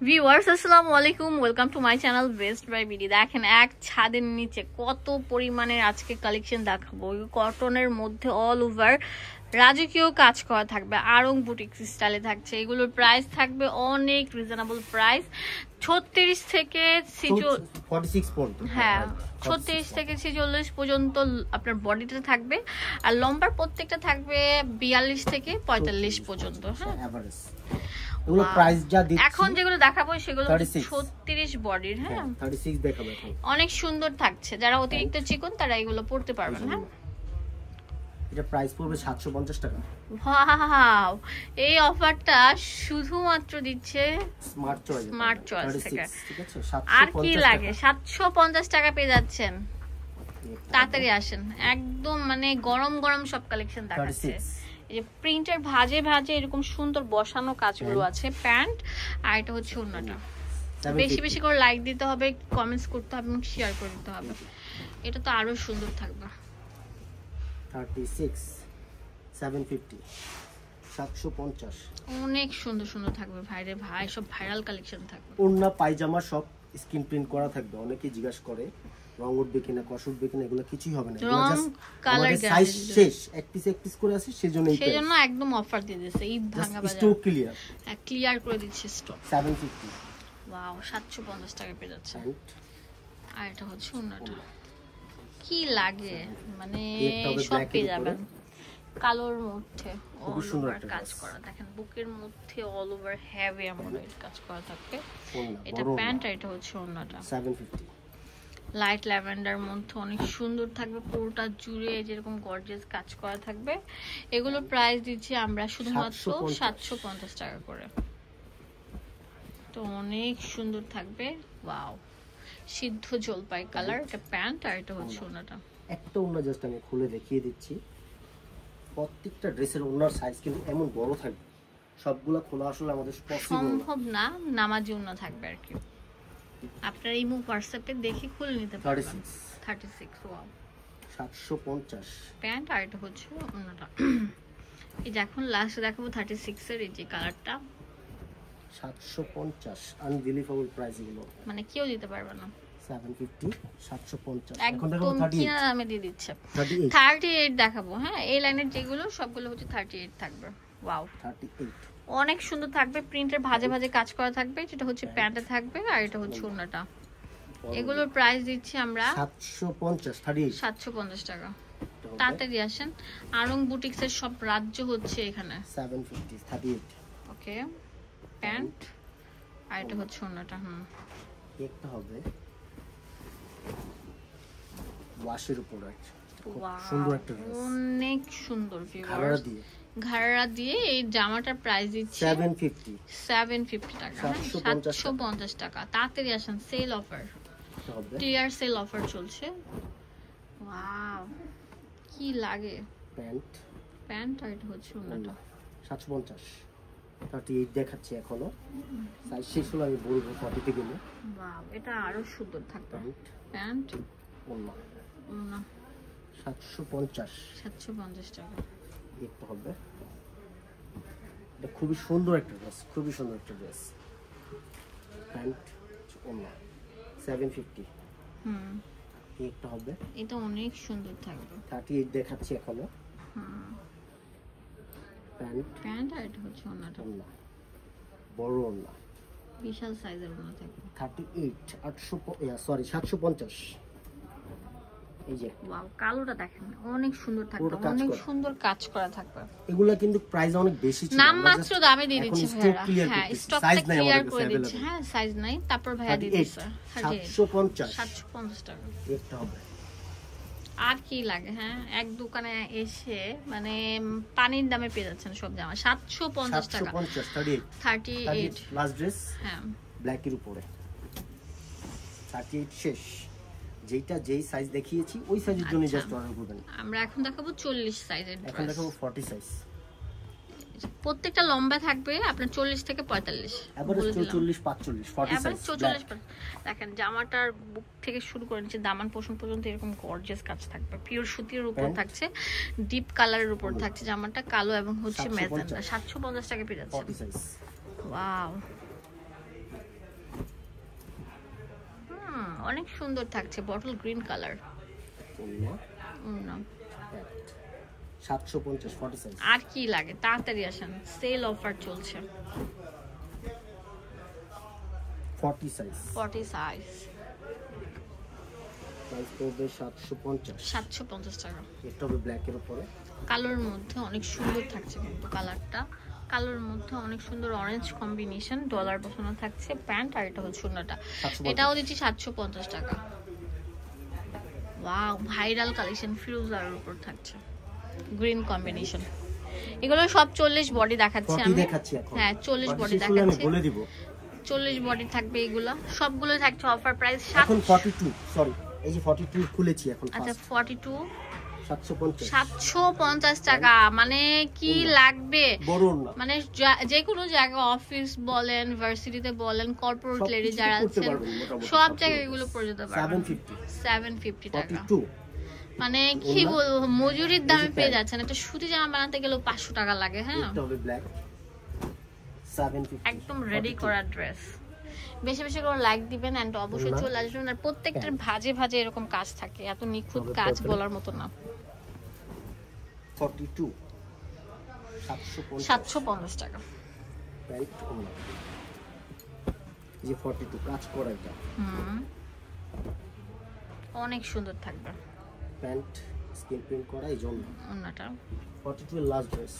Viewers আসসালামু আলাইকুম, welcome to my channel best by BD. দেখেন এক ছাদের নিচে কত পরিমাণের আজকে কালেকশন দেখাবো। কটনের মধ্যে অল ওভার রাজকীয় কাজ করা থাকবে, আড়ং বুটিক স্টাইলে থাকছে। এগুলোর প্রাইস থাকবে অনেক রিজনেবল প্রাইস, 36 থেকে 46 পর্যন্ত। হ্যাঁ, 36 থেকে 46 পর্যন্ত আপনার বডিটা থাকবে, আর লম্বার প্রত্যেকটা থাকবে 42 থেকে 45 পর্যন্ত। হ্যাঁ, এগুলো প্রাইস যা দিচ্ছি এখন যেগুলো দেখাবো সেগুলো 36 বডির। হ্যাঁ, 36 দেখাবো এখন। অনেক সুন্দর থাকছে, যারা অতিরিক্ত চিকন তারা এগুলো পড়তে পারবেন। হ্যাঁ, এটা প্রাইস পড়বে 750 টাকা। ওয়াও, এই অফারটা শুধুমাত্র দিচ্ছে স্মার্ট চয়েস থেকে। ঠিক আছে, আর কি লাগে, 750 টাকা পেয়ে যাচ্ছেন। তাড়াতাড়ি আসেন, একদম মানে গরম গরম সব কালেকশন দেখাচ্ছে। এই যে প্রিন্টের ভাজে ভাজে এরকম সুন্দর বসানো কাজগুলো আছে। প্যান্ট, আর এটা হচ্ছে ওড়নাটা। বেশি বেশি করে লাইক দিতে হবে, কমেন্টস করতে হবে এবং শেয়ার করে দিতে হবে। এটা তো আরো সুন্দর থাকবে। 36 750 750 অনেক সুন্দর সুন্দর থাকবে ভাইরে ভাই, সব ভাইরাল কালেকশন থাকবে। ওড়না পায়জামা সব স্ক্রিন প্রিন্ট করা থাকবে। অনেকেই জিজ্ঞাসা করে রং উঠবে কিনা, কষ উঠবে কিনা, এগুলো কিছুই হবে না। রং কালার সাইজ শেষ, এক পিস করে আছে, সেজন্য একদম অফার দিয়ে দিয়েছে। ঈদ ভাঙা বাজার স্টক ক্লিয়ার, হ্যাঁ ক্লিয়ার করে দিচ্ছে স্টক। 750 ওয়াও, 750 টাকা পেয়ে যাচ্ছে। আর এটা হচ্ছে ওড়নাটা, কি লাগে মানে সব পেয়ে যাবেন কালোর মধ্যে অল ওভার কাজ করা। দেখেন বুকের মধ্যে অল ওভার হেভি এমব্রয়ডারি কাজ করা থাকবে। এটা প্যান্ট, আর এটা হচ্ছে ওড়নাটা। 750 লাইট ল্যাভেন্ডার মধ্যে অনেক সুন্দর থাকবে, পুরোটা জুড়ে যেরকম গর্জিয়াস কাজ করা থাকবে। এগুলোর প্রাইস দিচ্ছি আমরা শুধুমাত্র 750 টাকা করে। তো অনেক সুন্দর থাকবে। ওয়াও, সিদ্ধ জলপাই কালার। এটা প্যান্ট, আর এটা হচ্ছে ওড়নাটা। একটা ওড়না জাস্ট আমি খুলে দেখিয়ে দিচ্ছি। প্রত্যেকটা ড্রেসের ওড়নার সাইজ কিন্তু এমন বড় থাকবে, সবগুলা খোলা আসলে আমাদের সম্ভব না, নামাজি ওড়না থাকবে আর কি। আপনার এই হোয়াটসঅ্যাপে দেখে খুলে নিতে পারবেন। 36 ওয়াও, 750 প্যান্ট, আর এটা হচ্ছে ওড়নাটা। এই যে এখন লাস্ট দেখাবো 36 এর এই যে কালারটা। 750 আনবিলিভেবল প্রাইস এগুলো, মানে কেউ দিতে পারবে না। 750 750 এখন দেখাবো 38 কিনা দামে দিয়ে দিচ্ছে। 38 দেখাবো। হ্যাঁ, এই লাইনের যেগুলো সবগুলো হচ্ছে 38 থাকবে। ওয়াও, 38 অনেক সুন্দর থাকবে। প্রিন্টের ভাজে ভাজে কাজ করা থাকবে, যেটা হচ্ছে প্যান্টে থাকবে, আর এটা হচ্ছে ওড়নাটা। এগুলোর প্রাইস দিচ্ছি আমরা 750 টাকা। তাড়াতাড়ি আসেন, আড়ং বুটিক্স এর সব রাজ্য হচ্ছে এখানে। 750 38 ওকে, প্যান্ট, আর এটা হচ্ছে ওড়নাটা। একটা হবে ওয়াশের উপর আছে, সুন্দর একটা ড্রেস, অনেক সুন্দর। ঘাড়া দিয়ে এই জামাটার প্রাইস দিচ্ছি 750 টাকা। 750 টাকা। তাড়াতাড়ি আসেন, sale offer, clear sale offer চলছে। ওয়াও, কি লাগে। প্যান্ট, আর এটা হচ্ছে ওড়নাটা। 750 38 দেখাচ্ছি এখনো, সাইজ শেষ হলো আমি বলবো 40 তে গেলে। ওয়াও, এটা আরো সুন্দর থাকবে। প্যান্ট, ওড়না 750 টাকা। একটা হবে, এটা খুবই সুন্দর একটা ড্রেস, প্যান্ট, ওড়না 750 একটা হবে। এটা অনেক সুন্দর থাকবে। 38 দেখাচ্ছি এখনো। প্যান্ট, আর এটা হচ্ছে ওড়নাটা। বড় ওড়না, বিশাল সাইজের ওড়না থাকবে। 750 এই যে ওয়াও, কালোটা দেখেন অনেক সুন্দর থাকবে, অনেক সুন্দর কাজ করা থাকবে। এগুলা কিন্তু প্রাইস অনেক বেশি ছিল, নাম মাত্র দামে দিয়ে দিচ্ছি ভাইয়া। হ্যাঁ, স্টকটা ক্লিয়ার করে দিচ্ছি। হ্যাঁ, সাইজ নাই, তারপর ভাইয়া দিয়ে দিচ্ছে 750 টাকা। একটা হবে। আর কি লাগে। হ্যাঁ, এক দোকানে এসে মানে পানির দামে পেয়ে যাচ্ছেন সব জামা। 750 টাকা। 38 লাস্ট ড্রেস। হ্যাঁ, ব্ল্যাক এর উপরে 38 শেষ। যেই সাইজ দেখিয়েছি ওই সাইজের জন্য জাস্ট অর্ডার করবেন। আমরা এখন দেখাবো 40 সাইজের ড্রেস। এখন দেখাবো 40 সাইজ। প্রত্যেকটা লম্বা থাকবে আপনার 40 থেকে 45, এভারেজ 44 45 40 সাইজ। 44 দেখেন জামাটার বুক থেকে শুরু করে নিচে দামান পোষণ পর্যন্ত এরকম গর্জিয়াস কাজ থাকবে। পিওর সুতির উপর থাকছে, ডিপ কালারের উপর থাকছে জামাটা, কালো এবং হচ্ছে ম্যাজেন্টা। 750 টাকা পেয়ে যাচ্ছে। 40 সাইজ। ওয়াও, সুন্দর থাকছে, বটল গ্রিন কালার। 750 40 সাইজ। আর কি লাগে, তাড়াতাড়ি আসেন, সেল অফার চলছে। 40 সাইজ। 40 সাইজ, প্রাইস পড়বে 750। 750 টাকা। এটা হবে ব্ল্যাক এর উপরে, কালোর মধ্যে অনেক সুন্দর থাকছে কিন্তু কালারটা, কালোর মধ্যে অনেক সুন্দর অরেঞ্জ কম্বিনেশন, ডলার বসানো থাকছে প্যান্ট, আর এটা হচ্ছে ওন্নাটা। এটাও দিচ্ছি 750 টাকা। ওয়াও, ভাইরাল কালেকশন, ফিরোজার উপর থাকছে গ্রিন কম্বিনেশন। এগুলো সব 40 বডি দেখাচ্ছি আমি। হ্যাঁ 40 বডি দেখাচ্ছি, বলে দিব 40 বডি থাকবে এগুলো সবগুলো থাকছে অফার প্রাইস। এখন 42, সরি এই যে 42 খুলেছি এখন। আচ্ছা 42 750 টাকা। মানে কি লাগবে, বড় না মানে যে কোনো জায়গা, অফিস বলেন, ভার্সিটিতে বলেন, কর্পোরেট লেডি যারা আছেন সব জায়গায় এগুলো পড়ে যেতে পারবেন। 750 টাকা। মানে কি বলবো, মজুরির দামে পেয়ে যাচ্ছেন। একটা সুতি জামা বানাতে গেলেও 500 টাকা লাগে। হ্যাঁ এটা হবে ব্ল্যাক 750, একদম রেডি করা ড্রেস। বেশি বেশি করে লাইক দিবেন এন্ড অবশ্যই চলে আসবেন। আর প্রত্যেকটার ভাজে ভাজে এরকম কাজ থাকে, এত নিখুঁত কাজ বলার মতো না। 42 750 টাকা। প্যান্ট ওনা যে 42 কাজ করা, এটা অনেক সুন্দর থাকবে। প্যান্ট স্ক্রিন প্রিন্ট করা, এই জন্য ওনাটা 42 এর লাস্ট ড্রেস।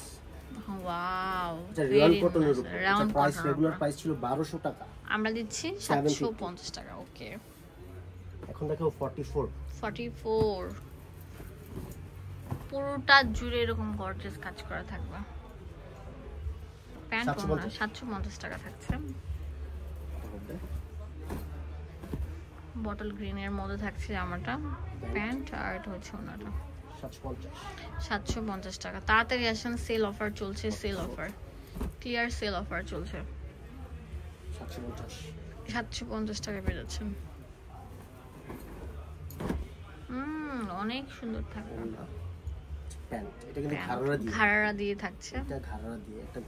ওয়াও, এটা রিয়াল কটনের উপর। এটা প্রাইস রেগুলার প্রাইস ছিল 1200 টাকা, আমরা দিচ্ছি 750 টাকা। ওকে, এখন দেখো 44 পুরোটা জুড়ে এরকম গর্জিয়াস কাজ করা থাকবে। প্যান্ট 750 টাকা থাকছে। বটল গ্রিন এর মধ্যে থাকছে জামাটা, প্যান্ট, আর এটা হচ্ছে ওনাটা। 750 টাকা। তাড়াতাড়ি আসেন, সেল অফার চলছে, sale offer, clear sale offer চলছে। 750 টাকা পেয়ে যাচ্ছেন। অনেক সুন্দর থাকবে। প্যান্ট এটা কিন্তু ঘাড়া দিয়ে থাকছে, এটা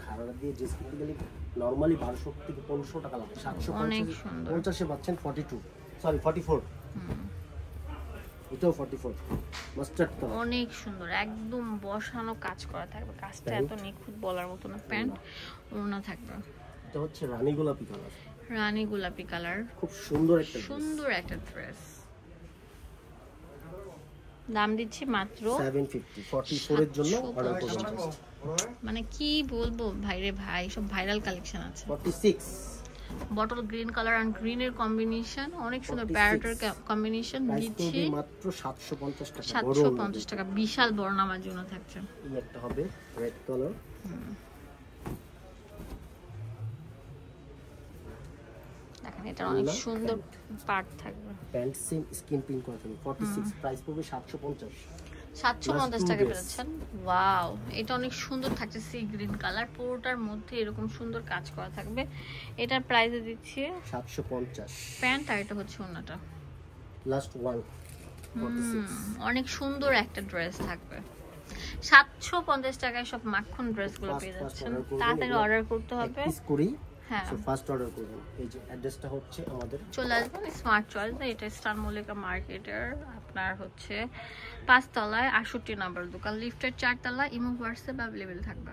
ঘাড়া দিয়ে ড্রেস কিনতে গেলে নরমালি 1200 থেকে 1500 টাকা লাগে। 750 এ পাচ্ছেন 42, সরি 44। এটাও 44 মাস্টার্ড কালার, অনেক সুন্দর, একদম বসানো কাজ করা থাকবে। কাজটা এত নিখুঁত বলার মতো না। প্যান্ট ওড়না থাকবে। এটা হচ্ছে রানী গোলাপি কালার, রানী গোলাপি কালার, খুব সুন্দর একটা ড্রেস। দাম দিচ্ছি মাত্র 750, 44 এর জন্য অর্ডার করুন। মানে কি বলবো ভাইরে ভাই, সব ভাইরাল কালেকশন আছে। 46 বটল গ্রিন কালার আর গ্রিন এর কম্বিনেশন, অনেক সুন্দর প্যারেটের কম্বিনেশন দিচ্ছি মাত্র 750 টাকা। 750 টাকা, বিশাল বড় নামার জন্য থাকছে। এই একটা হবে রেড কালার, দেখেন এটা অনেক সুন্দর পার্ট থাকবে। প্যান্ট সেম স্কিন প্রিন্ট করা থাকবে। 46 প্রাইস পড়বে 750 টাকা পেয়েছেন। ওয়াও, এটা অনেক সুন্দর থাকছে, সি গ্রিন কালার, পুরোটার মধ্যে এরকম সুন্দর কাজ করা থাকবে। এটার প্রাইস দিচ্ছি 750। প্যান্ট আর এটা হচ্ছে ওন্নাটা। লাস্ট ওয়ান 46, অনেক সুন্দর একটা ড্রেস থাকবে। 750 টাকায় সব মাখন ড্রেসগুলো পেয়ে যাচ্ছেন। তাড়াতাড়ি অর্ডার করতে হবে। হ্যাঁ, সো ফার্স্ট অর্ডার করবেন। এই যে অ্যাড্রেসটা হচ্ছে আমাদের, চলে আসবেন স্মার্ট চয়েস, এটা স্টার মল্লিকা মার্কেটের আপনার হচ্ছে 5 তলায় 68 নম্বর দোকান, লিফটের 4 তলা। ইমো হোয়াটসঅ্যাপ অ্যাভেলেবেল থাকবে।